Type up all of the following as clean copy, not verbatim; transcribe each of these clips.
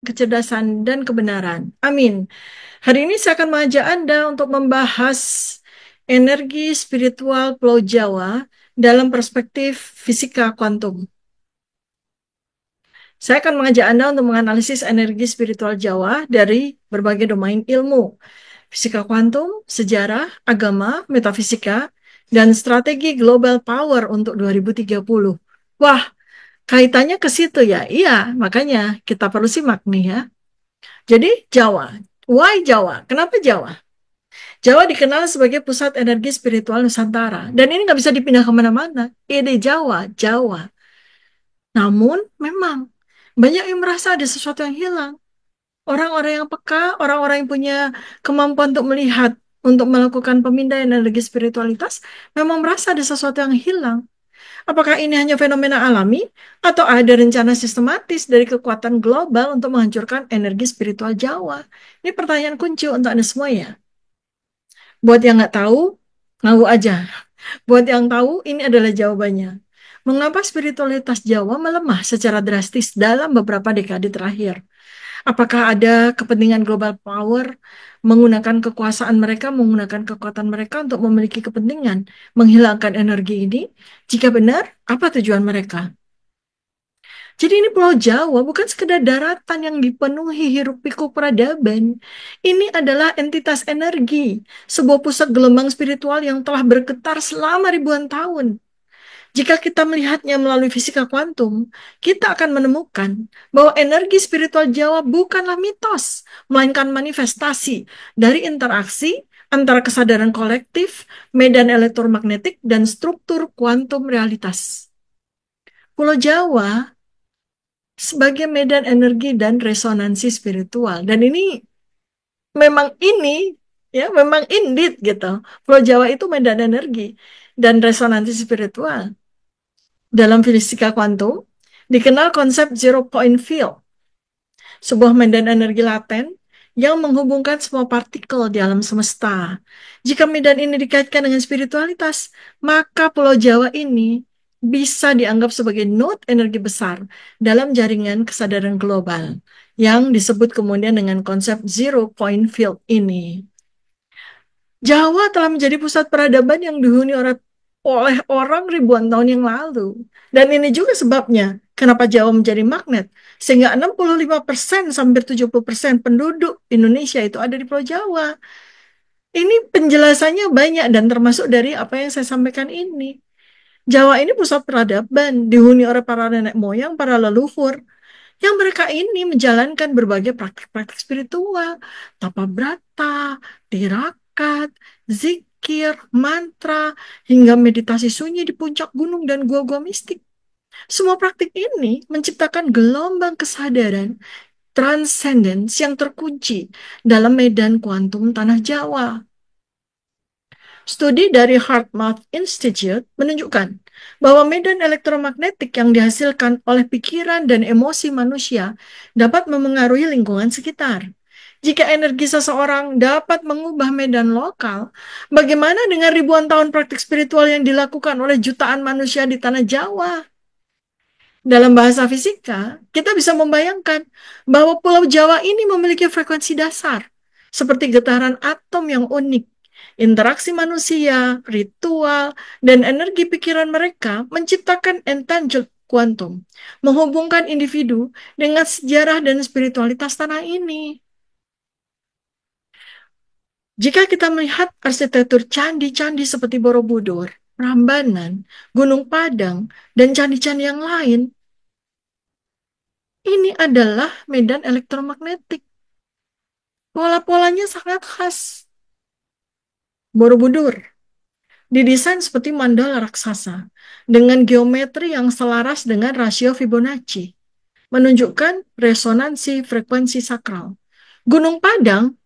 kecerdasan, dan kebenaran. Amin. Hari ini saya akan mengajak Anda untuk membahas energi spiritual Pulau Jawa dalam perspektif fisika kuantum. Saya akan mengajak Anda untuk menganalisis energi spiritual Jawa dari berbagai domain ilmu, fisika kuantum, sejarah, agama, metafisika, dan strategi global power untuk 2030. Wah, kaitannya ke situ ya? Iya, makanya kita perlu simak nih ya. Jadi Jawa. Why Jawa? Kenapa Jawa? Jawa dikenal sebagai pusat energi spiritual Nusantara. Dan ini nggak bisa dipindah kemana-mana. Ini Jawa, Jawa. Namun memang banyak yang merasa ada sesuatu yang hilang. Orang-orang yang peka, orang-orang yang punya kemampuan untuk melihat, untuk melakukan pemindaian energi spiritualitas, memang merasa ada sesuatu yang hilang. Apakah ini hanya fenomena alami atau ada rencana sistematis dari kekuatan global untuk menghancurkan energi spiritual Jawa? Ini pertanyaan kunci untuk Anda semua ya. Buat yang nggak tahu, ngaku aja. Buat yang tahu, ini adalah jawabannya. Mengapa spiritualitas Jawa melemah secara drastis dalam beberapa dekade terakhir? Apakah ada kepentingan global power menggunakan kekuasaan mereka, menggunakan kekuatan mereka untuk memiliki kepentingan menghilangkan energi ini? Jika benar, apa tujuan mereka? Jadi ini Pulau Jawa bukan sekedar daratan yang dipenuhi hiruk-pikuk peradaban. Ini adalah entitas energi, sebuah pusat gelombang spiritual yang telah bergetar selama ribuan tahun. Jika kita melihatnya melalui fisika kuantum, kita akan menemukan bahwa energi spiritual Jawa bukanlah mitos, melainkan manifestasi dari interaksi antara kesadaran kolektif, medan elektromagnetik, dan struktur kuantum realitas. Pulau Jawa sebagai medan energi dan resonansi spiritual. Dan ini memang memang indeed gitu. Pulau Jawa itu medan energi dan resonansi spiritual. Dalam fisika kuantum, dikenal konsep zero point field, sebuah medan energi laten yang menghubungkan semua partikel di alam semesta. Jika medan ini dikaitkan dengan spiritualitas, maka Pulau Jawa ini bisa dianggap sebagai node energi besar dalam jaringan kesadaran global yang disebut kemudian dengan konsep zero point field ini. Jawa telah menjadi pusat peradaban yang dihuni oleh orang ribuan tahun yang lalu. Dan ini juga sebabnya kenapa Jawa menjadi magnet. Sehingga 65% sampai 70% penduduk Indonesia itu ada di Pulau Jawa. Ini penjelasannya banyak dan termasuk dari apa yang saya sampaikan ini. Jawa ini pusat peradaban, dihuni oleh para nenek moyang, para leluhur, yang mereka ini menjalankan berbagai praktik-praktik spiritual, tapa brata, tirakat, zikir, mantra, hingga meditasi sunyi di puncak gunung dan gua-gua mistik. Semua praktik ini menciptakan gelombang kesadaran transcendence yang terkunci dalam medan kuantum tanah Jawa. Studi dari HeartMath Institute menunjukkan bahwa medan elektromagnetik yang dihasilkan oleh pikiran dan emosi manusia dapat memengaruhi lingkungan sekitar. Jika energi seseorang dapat mengubah medan lokal, bagaimana dengan ribuan tahun praktik spiritual yang dilakukan oleh jutaan manusia di tanah Jawa? Dalam bahasa fisika, kita bisa membayangkan bahwa Pulau Jawa ini memiliki frekuensi dasar, seperti getaran atom yang unik. Interaksi manusia, ritual, dan energi pikiran mereka menciptakan entangled kuantum, menghubungkan individu dengan sejarah dan spiritualitas tanah ini. Jika kita melihat arsitektur candi-candi seperti Borobudur, Prambanan, Gunung Padang, dan candi-candi yang lain, ini adalah medan elektromagnetik. Pola-polanya sangat khas. Borobudur didesain seperti mandala raksasa dengan geometri yang selaras dengan rasio Fibonacci, menunjukkan resonansi frekuensi sakral. Gunung Padang,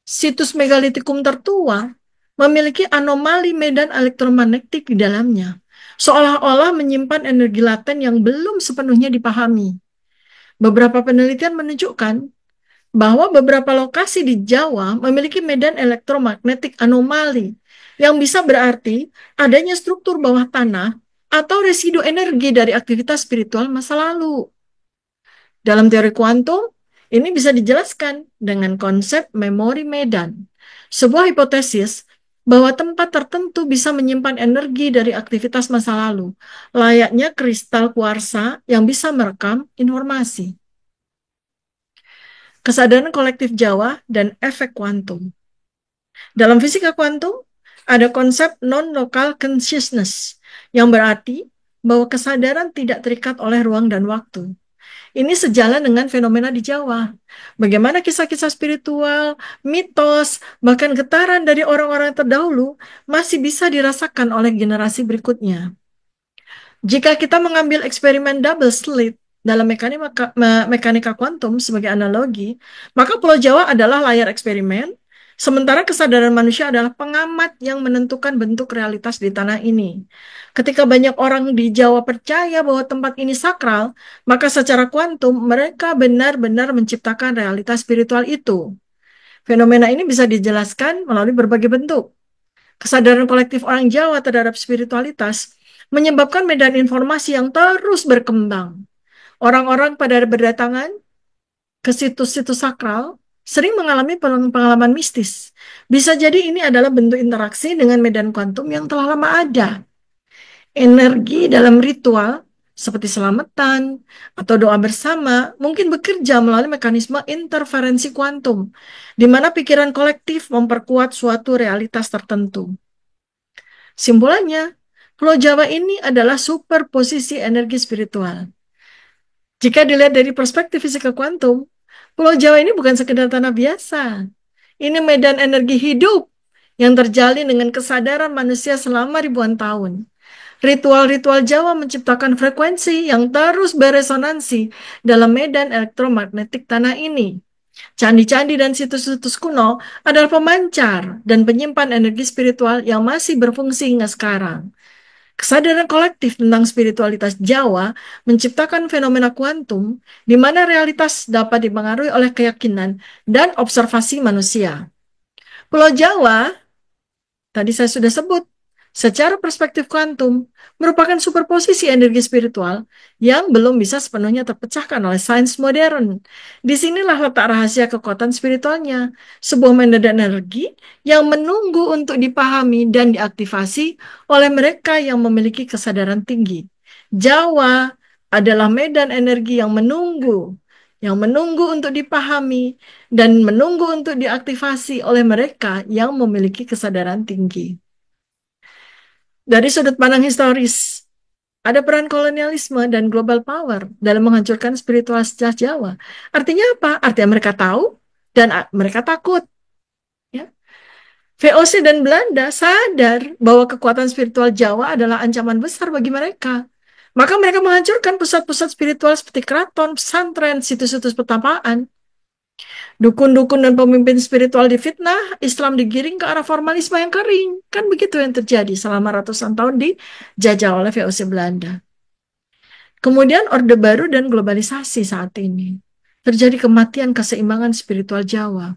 situs megalitikum tertua, memiliki anomali medan elektromagnetik di dalamnya, seolah-olah menyimpan energi laten yang belum sepenuhnya dipahami. Beberapa penelitian menunjukkan bahwa beberapa lokasi di Jawa memiliki medan elektromagnetik anomali yang bisa berarti adanya struktur bawah tanah atau residu energi dari aktivitas spiritual masa lalu. Dalam teori kuantum, Ini bisa dijelaskan dengan konsep memori medan, sebuah hipotesis bahwa tempat tertentu bisa menyimpan energi dari aktivitas masa lalu, layaknya kristal kuarsa yang bisa merekam informasi. Kesadaran kolektif Jawa dan efek kuantum. Dalam fisika kuantum, ada konsep non-local consciousness, yang berarti bahwa kesadaran tidak terikat oleh ruang dan waktu. Ini sejalan dengan fenomena di Jawa. Bagaimana kisah-kisah spiritual, mitos, bahkan getaran dari orang-orang terdahulu masih bisa dirasakan oleh generasi berikutnya. Jika kita mengambil eksperimen double slit dalam mekanika kuantum sebagai analogi, maka Pulau Jawa adalah layar eksperimen, sementara kesadaran manusia adalah pengamat yang menentukan bentuk realitas di tanah ini. Ketika banyak orang di Jawa percaya bahwa tempat ini sakral, maka secara kuantum mereka benar-benar menciptakan realitas spiritual itu. Fenomena ini bisa dijelaskan melalui berbagai bentuk. Kesadaran kolektif orang Jawa terhadap spiritualitas menyebabkan medan informasi yang terus berkembang. Orang-orang pada berdatangan ke situs-situs sakral sering mengalami pengalaman mistis. Bisa jadi ini adalah bentuk interaksi dengan medan kuantum yang telah lama ada. Energi dalam ritual seperti selamatan atau doa bersama mungkin bekerja melalui mekanisme interferensi kuantum, di mana pikiran kolektif memperkuat suatu realitas tertentu. Simpulannya, Pulau Jawa ini adalah superposisi energi spiritual. Jika dilihat dari perspektif fisika kuantum, Pulau Jawa ini bukan sekedar tanah biasa. Ini medan energi hidup yang terjalin dengan kesadaran manusia selama ribuan tahun. Ritual-ritual Jawa menciptakan frekuensi yang terus beresonansi dalam medan elektromagnetik tanah ini. Candi-candi dan situs-situs kuno adalah pemancar dan penyimpan energi spiritual yang masih berfungsi hingga sekarang. Kesadaran kolektif tentang spiritualitas Jawa menciptakan fenomena kuantum di mana realitas dapat dipengaruhi oleh keyakinan dan observasi manusia. Pulau Jawa, tadi saya sudah sebut, secara perspektif kuantum, merupakan superposisi energi spiritual yang belum bisa sepenuhnya terpecahkan oleh sains modern. Disinilah letak rahasia kekuatan spiritualnya, sebuah medan energi yang menunggu untuk dipahami dan diaktifasi oleh mereka yang memiliki kesadaran tinggi. Jawa adalah medan energi yang menunggu untuk dipahami dan menunggu untuk diaktifasi oleh mereka yang memiliki kesadaran tinggi. Dari sudut pandang historis, ada peran kolonialisme dan global power dalam menghancurkan spiritualitas Jawa. Artinya apa? Artinya mereka tahu dan mereka takut. Ya. VOC dan Belanda sadar bahwa kekuatan spiritual Jawa adalah ancaman besar bagi mereka. Maka mereka menghancurkan pusat-pusat spiritual seperti keraton, pesantren, situs-situs pertapaan. Dukun-dukun dan pemimpin spiritual difitnah, Islam digiring ke arah formalisme yang kering. Kan begitu yang terjadi selama ratusan tahun dijajah oleh VOC Belanda. Kemudian Orde Baru dan globalisasi saat ini. Terjadi kematian keseimbangan spiritual Jawa.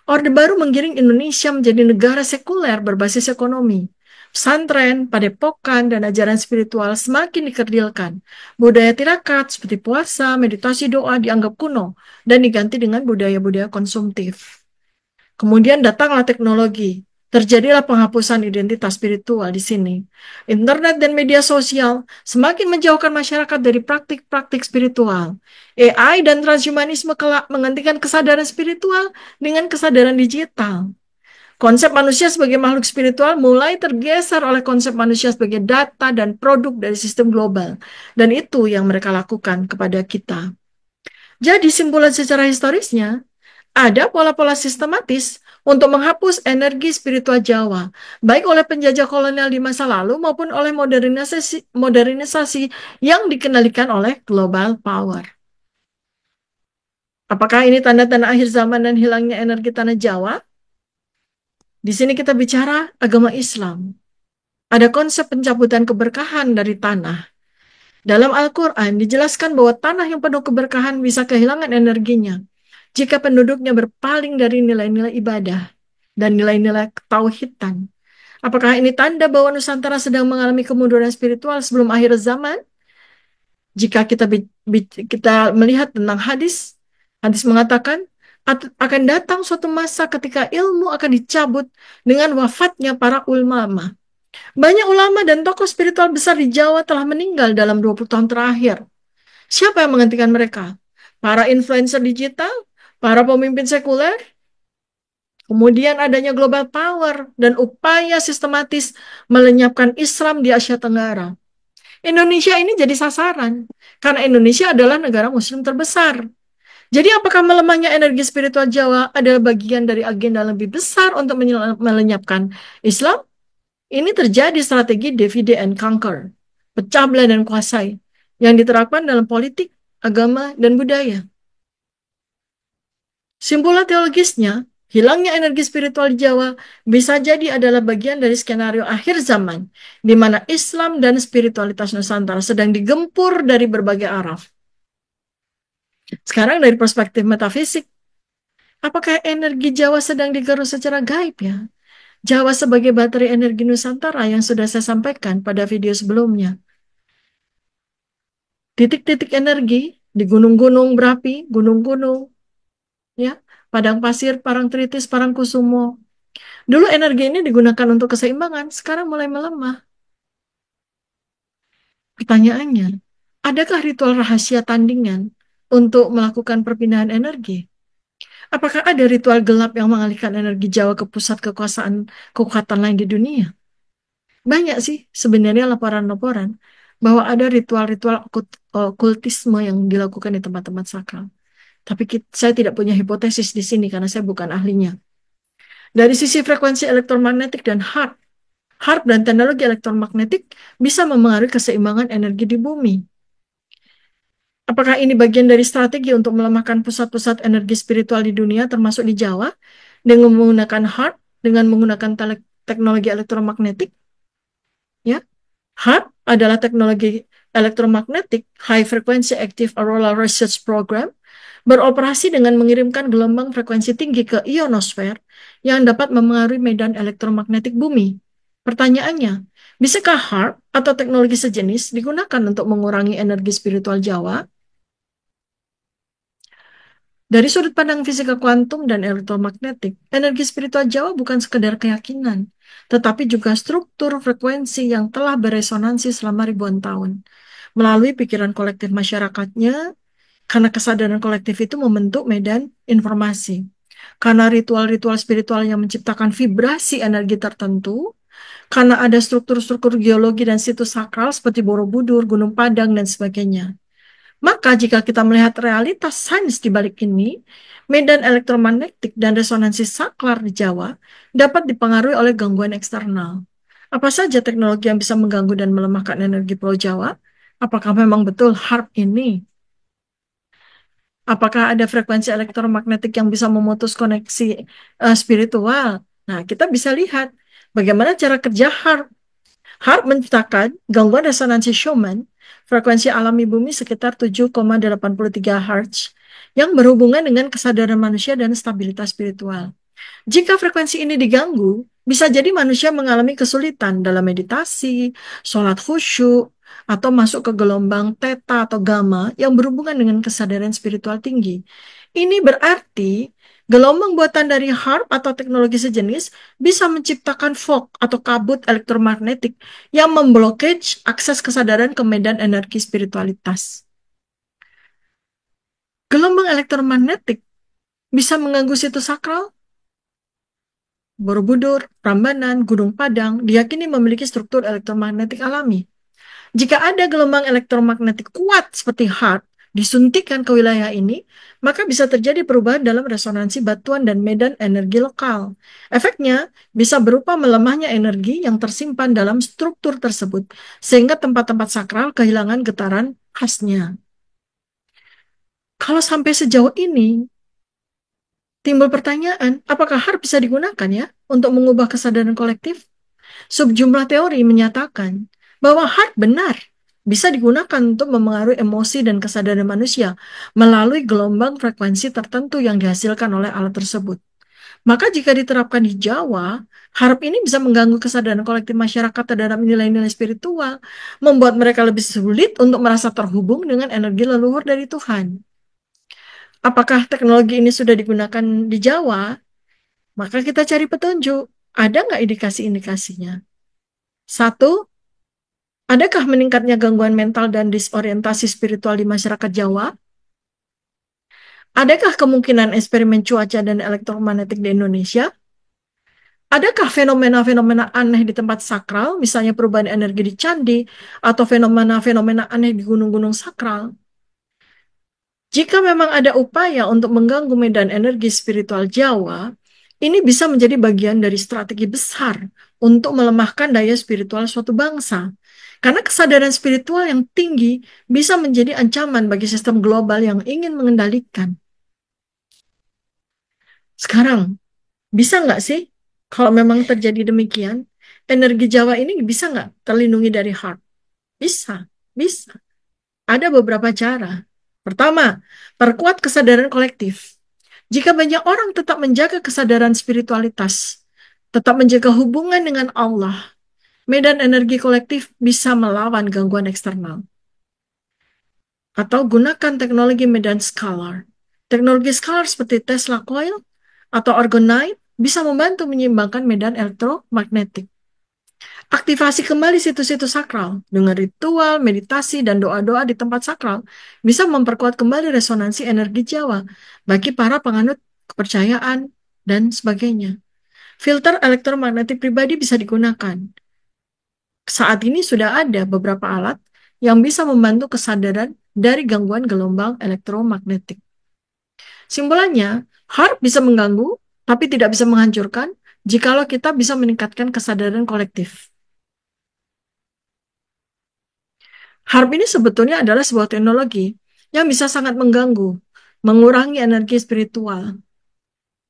Orde Baru menggiring Indonesia menjadi negara sekuler berbasis ekonomi. Pesantren, padepokan, dan ajaran spiritual semakin dikerdilkan. Budaya tirakat seperti puasa, meditasi, doa dianggap kuno dan diganti dengan budaya-budaya konsumtif. Kemudian datanglah teknologi. Terjadilah penghapusan identitas spiritual di sini. Internet dan media sosial semakin menjauhkan masyarakat dari praktik-praktik spiritual. AI dan transhumanisme kelak menggantikan kesadaran spiritual dengan kesadaran digital. Konsep manusia sebagai makhluk spiritual mulai tergeser oleh konsep manusia sebagai data dan produk dari sistem global. Dan itu yang mereka lakukan kepada kita. Jadi simpulan secara historisnya, ada pola-pola sistematis untuk menghapus energi spiritual Jawa, baik oleh penjajah kolonial di masa lalu maupun oleh modernisasi yang dikendalikan oleh global power. Apakah ini tanda-tanda akhir zaman dan hilangnya energi tanah Jawa? Di sini kita bicara agama Islam. Ada konsep pencabutan keberkahan dari tanah. Dalam Al-Quran dijelaskan bahwa tanah yang penuh keberkahan bisa kehilangan energinya jika penduduknya berpaling dari nilai-nilai ibadah dan nilai-nilai ketauhidan. Apakah ini tanda bahwa Nusantara sedang mengalami kemunduran spiritual sebelum akhir zaman? Jika kita melihat tentang hadis Hadis mengatakan, akan datang suatu masa ketika ilmu akan dicabut dengan wafatnya para ulama. Banyak ulama dan tokoh spiritual besar di Jawa telah meninggal dalam 20 tahun terakhir. Siapa yang menggantikan mereka? Para influencer digital, para pemimpin sekuler, kemudian adanya global power dan upaya sistematis melenyapkan Islam di Asia Tenggara. Indonesia ini jadi sasaran karena Indonesia adalah negara muslim terbesar. Jadi apakah melemahnya energi spiritual Jawa adalah bagian dari agenda lebih besar untuk melenyapkan Islam? Ini terjadi strategi divide and conquer, pecah belah dan kuasai, yang diterapkan dalam politik, agama, dan budaya. Simpulan teologisnya, hilangnya energi spiritual di Jawa bisa jadi adalah bagian dari skenario akhir zaman, di mana Islam dan spiritualitas Nusantara sedang digempur dari berbagai arah. Sekarang dari perspektif metafisik, apakah energi Jawa sedang digerus secara gaib ya? Jawa sebagai baterai energi Nusantara yang sudah saya sampaikan pada video sebelumnya. Titik-titik energi di gunung-gunung berapi, gunung-gunung, ya, padang pasir, Parangtritis, Parangkusumo. Dulu energi ini digunakan untuk keseimbangan, sekarang mulai melemah. Pertanyaannya, adakah ritual rahasia tandingan untuk melakukan perpindahan energi? Apakah ada ritual gelap yang mengalihkan energi Jawa ke pusat kekuatan lain di dunia? Banyak sih sebenarnya laporan-laporan bahwa ada ritual-ritual okultisme yang dilakukan di tempat-tempat sakral. Tapi saya tidak punya hipotesis di sini karena saya bukan ahlinya. Dari sisi frekuensi elektromagnetik dan HAARP dan teknologi elektromagnetik bisa memengaruhi keseimbangan energi di bumi. Apakah ini bagian dari strategi untuk melemahkan pusat-pusat energi spiritual di dunia, termasuk di Jawa, dengan menggunakan HAARP, dengan menggunakan teknologi elektromagnetik? Ya, HAARP adalah teknologi elektromagnetik High Frequency Active Auroral Research Program, beroperasi dengan mengirimkan gelombang frekuensi tinggi ke ionosfer yang dapat memengaruhi medan elektromagnetik bumi. Pertanyaannya, bisakah HAARP atau teknologi sejenis digunakan untuk mengurangi energi spiritual Jawa? Dari sudut pandang fisika kuantum dan elektromagnetik, energi spiritual Jawa bukan sekedar keyakinan, tetapi juga struktur frekuensi yang telah beresonansi selama ribuan tahun. Melalui pikiran kolektif masyarakatnya, karena kesadaran kolektif itu membentuk medan informasi. Karena ritual-ritual spiritual yang menciptakan vibrasi energi tertentu, karena ada struktur-struktur geologi dan situs sakral seperti Borobudur, Gunung Padang, dan sebagainya. Maka jika kita melihat realitas sains di balik ini, medan elektromagnetik dan resonansi saklar di Jawa dapat dipengaruhi oleh gangguan eksternal. Apa saja teknologi yang bisa mengganggu dan melemahkan energi Pulau Jawa? Apakah memang betul HARP ini? Apakah ada frekuensi elektromagnetik yang bisa memutus koneksi spiritual? Nah, kita bisa lihat bagaimana cara kerja HARP. HARP menciptakan gangguan resonansi Schumann, frekuensi alami bumi sekitar 7,83 Hz, yang berhubungan dengan kesadaran manusia dan stabilitas spiritual. Jika frekuensi ini diganggu, bisa jadi manusia mengalami kesulitan dalam meditasi, sholat khusyuk, atau masuk ke gelombang theta atau gamma yang berhubungan dengan kesadaran spiritual tinggi. Ini berarti gelombang buatan dari HARP atau teknologi sejenis bisa menciptakan fog atau kabut elektromagnetik yang memblokade akses kesadaran ke medan energi spiritualitas. Gelombang elektromagnetik bisa mengganggu situs sakral, Borobudur, Prambanan, Gunung Padang diyakini memiliki struktur elektromagnetik alami. Jika ada gelombang elektromagnetik kuat seperti HARP disuntikkan ke wilayah ini, maka bisa terjadi perubahan dalam resonansi batuan dan medan energi lokal. Efeknya bisa berupa melemahnya energi yang tersimpan dalam struktur tersebut, sehingga tempat-tempat sakral kehilangan getaran khasnya. Kalau sampai sejauh ini, timbul pertanyaan, apakah HARP bisa digunakan ya untuk mengubah kesadaran kolektif? Sejumlah teori menyatakan bahwa HARP benar bisa digunakan untuk memengaruhi emosi dan kesadaran manusia melalui gelombang frekuensi tertentu yang dihasilkan oleh alat tersebut. Maka jika diterapkan di Jawa, HARP ini bisa mengganggu kesadaran kolektif masyarakat terhadap nilai-nilai spiritual, membuat mereka lebih sulit untuk merasa terhubung dengan energi leluhur dari Tuhan. Apakah teknologi ini sudah digunakan di Jawa? Maka kita cari petunjuk. Ada nggak indikasi-indikasinya? Satu, adakah meningkatnya gangguan mental dan disorientasi spiritual di masyarakat Jawa? Adakah kemungkinan eksperimen cuaca dan elektromagnetik di Indonesia? Adakah fenomena-fenomena aneh di tempat sakral, misalnya perubahan energi di candi, atau fenomena-fenomena aneh di gunung-gunung sakral? Jika memang ada upaya untuk mengganggu medan energi spiritual Jawa, ini bisa menjadi bagian dari strategi besar untuk melemahkan daya spiritual suatu bangsa. Karena kesadaran spiritual yang tinggi bisa menjadi ancaman bagi sistem global yang ingin mengendalikan. Sekarang, bisa nggak sih, kalau memang terjadi demikian, energi Jawa ini bisa nggak terlindungi dari HARP? Bisa, bisa. Ada beberapa cara. Pertama, perkuat kesadaran kolektif. Jika banyak orang tetap menjaga kesadaran spiritualitas, tetap menjaga hubungan dengan Allah, medan energi kolektif bisa melawan gangguan eksternal. Atau gunakan teknologi medan scalar. Teknologi scalar seperti Tesla Coil atau Orgonite bisa membantu menyeimbangkan medan elektromagnetik. Aktivasi kembali situs-situs sakral dengan ritual, meditasi, dan doa-doa di tempat sakral bisa memperkuat kembali resonansi energi Jawa bagi para penganut kepercayaan dan sebagainya. Filter elektromagnetik pribadi bisa digunakan. Saat ini sudah ada beberapa alat yang bisa membantu kesadaran dari gangguan gelombang elektromagnetik. Simpulannya, HARP bisa mengganggu, tapi tidak bisa menghancurkan jikalau kita bisa meningkatkan kesadaran kolektif. HARP ini sebetulnya adalah sebuah teknologi yang bisa sangat mengganggu, mengurangi energi spiritual.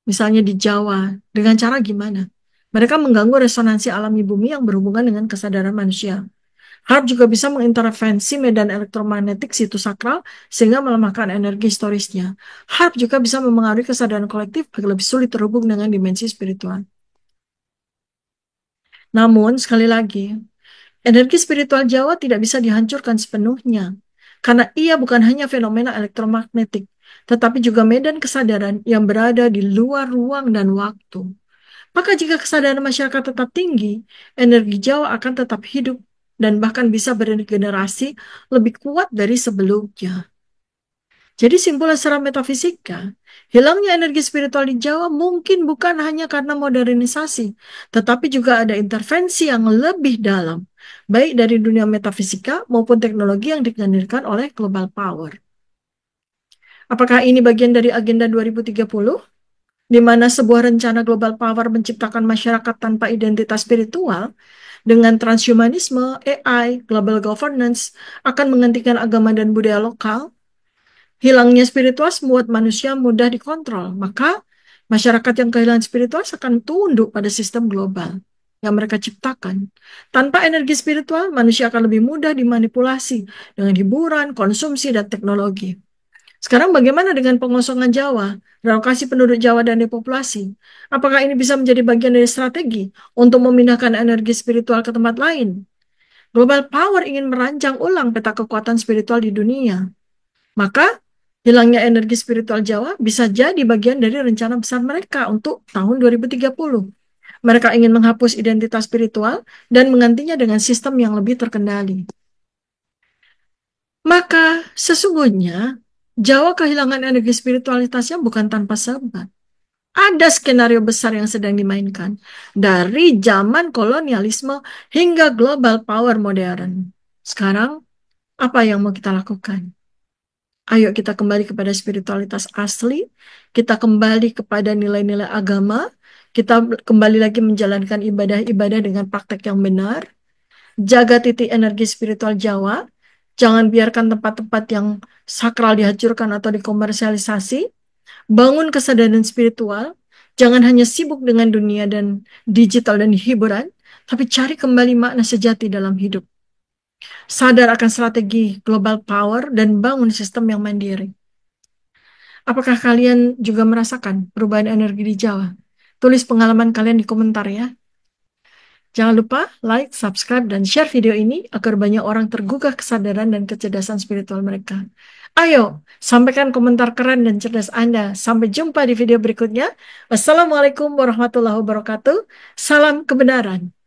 Misalnya di Jawa, dengan cara gimana? Mereka mengganggu resonansi alami bumi yang berhubungan dengan kesadaran manusia. HARP juga bisa mengintervensi medan elektromagnetik situs sakral sehingga melemahkan energi historisnya. HARP juga bisa mempengaruhi kesadaran kolektif agar lebih sulit terhubung dengan dimensi spiritual. Namun, sekali lagi, energi spiritual Jawa tidak bisa dihancurkan sepenuhnya, karena ia bukan hanya fenomena elektromagnetik, tetapi juga medan kesadaran yang berada di luar ruang dan waktu. Maka jika kesadaran masyarakat tetap tinggi, energi Jawa akan tetap hidup dan bahkan bisa beregenerasi lebih kuat dari sebelumnya. Jadi simpulnya secara metafisika, hilangnya energi spiritual di Jawa mungkin bukan hanya karena modernisasi, tetapi juga ada intervensi yang lebih dalam, baik dari dunia metafisika maupun teknologi yang digenderkan oleh global power. Apakah ini bagian dari agenda 2030, di mana sebuah rencana global power menciptakan masyarakat tanpa identitas spiritual, dengan transhumanisme, AI, global governance akan menggantikan agama dan budaya lokal? Hilangnya spiritual membuat manusia mudah dikontrol. Maka masyarakat yang kehilangan spiritual akan tunduk pada sistem global yang mereka ciptakan. Tanpa energi spiritual, manusia akan lebih mudah dimanipulasi dengan hiburan, konsumsi, dan teknologi. Sekarang bagaimana dengan pengosongan Jawa, relokasi penduduk Jawa dan depopulasi? Apakah ini bisa menjadi bagian dari strategi untuk memindahkan energi spiritual ke tempat lain? Global Power ingin merancang ulang peta kekuatan spiritual di dunia. Maka, hilangnya energi spiritual Jawa bisa jadi bagian dari rencana besar mereka untuk tahun 2030. Mereka ingin menghapus identitas spiritual dan menggantinya dengan sistem yang lebih terkendali. Maka, sesungguhnya, Jawa kehilangan energi spiritualitasnya bukan tanpa sebab. Ada skenario besar yang sedang dimainkan, dari zaman kolonialisme hingga global power modern. Sekarang, apa yang mau kita lakukan? Ayo kita kembali kepada spiritualitas asli, kita kembali kepada nilai-nilai agama, kita kembali lagi menjalankan ibadah-ibadah dengan praktek yang benar, jaga titik energi spiritual Jawa, jangan biarkan tempat-tempat yang sakral dihancurkan atau dikomersialisasi, bangun kesadaran spiritual, jangan hanya sibuk dengan dunia dan digital dan hiburan, tapi cari kembali makna sejati dalam hidup. Sadar akan strategi global power dan bangun sistem yang mandiri. Apakah kalian juga merasakan perubahan energi di Jawa? Tulis pengalaman kalian di komentar ya. Jangan lupa like, subscribe, dan share video ini agar banyak orang tergugah kesadaran dan kecerdasan spiritual mereka. Ayo, sampaikan komentar keren dan cerdas Anda. Sampai jumpa di video berikutnya. Wassalamualaikum warahmatullahi wabarakatuh. Salam kebenaran.